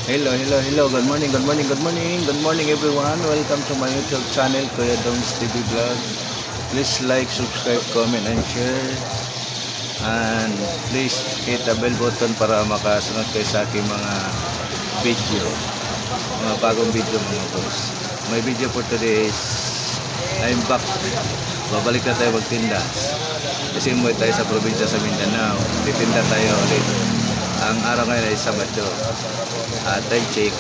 Hello, hello, hello. Good morning, good morning, good morning. Good morning everyone. Welcome to my YouTube channel, Kuya Dongs TV Vlog. Please like, subscribe, comment, and share. And please hit the bell button para makasunod kayo sa aking mga video. Mga bagong video mga boss. My video for today is I'm back. Babalik na tayo magtinda. Kasi umuwi tayo sa probinsya sa Mindanao. Titinda tayo ulit. Ang araw ngayon ay Sabado. Time check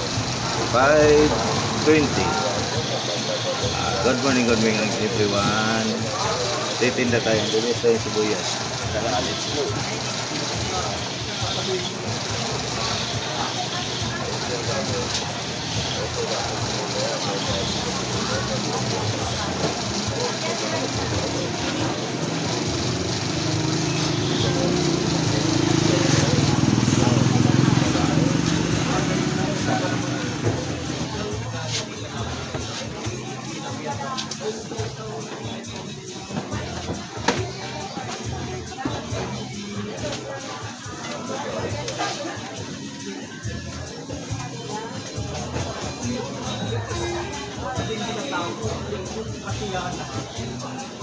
5:20. Good morning everyone. Titinda tayo. Bumili tayo ng sibuyas. Let's go.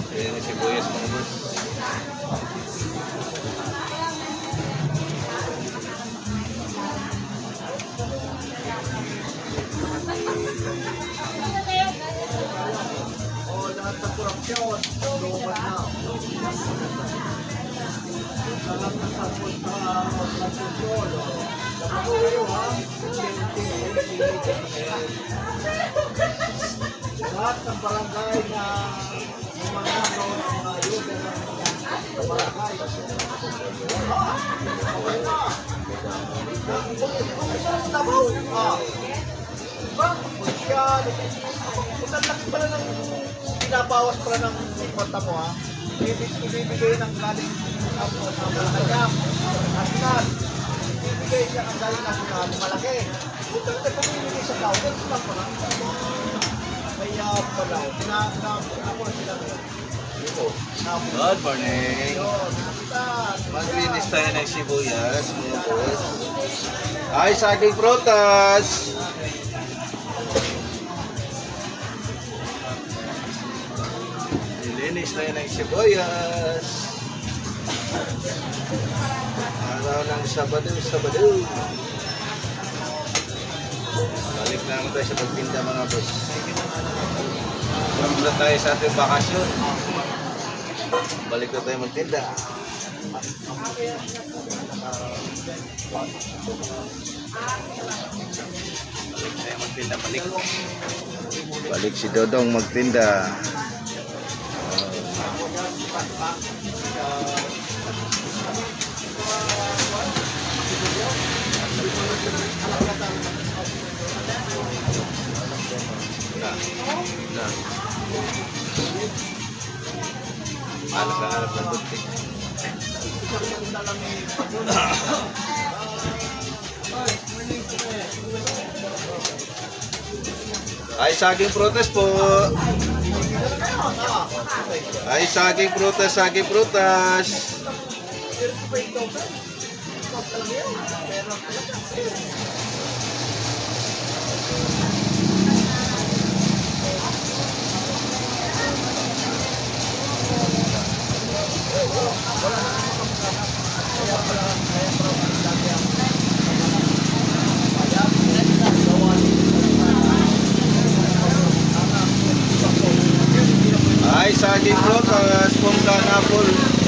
Ayan yung sibuyas mga boss. Lahat ng korupsyon, lumat na. Lahat ng tapos na kontrol. Dapat kayo ha, lahat ng barangay na umanano ng mga ayuda ng barangay. Tabaw! Yan, isang laki pala ng pinabawas pala ng ikwanta mo ha. Ibibigay ng galing sa Malacanang, national. Ibibigay siya ng galing national, malaki. Kung talaga pumibigay sa tao, ganun lang pala. Kaya pala, ako na sila ngayon. Good morning. Maglinis tayo ng sibuyas mga boss. Ay, saging prutas. Nilinis tayo ng sibuyas. Araw ng Sabado. Balik na naman tayo sa pagtinda mga boss. Balik na tayo sa ating bakasyon. Balik na tayo magtinda. Balik tayo magtinda, balik. Balik si Dodong magtinda. Anak-anak ng buntik. Ay, saging prutas po. Ay, saging prutas. Ay, saging prutas, kung pineapple.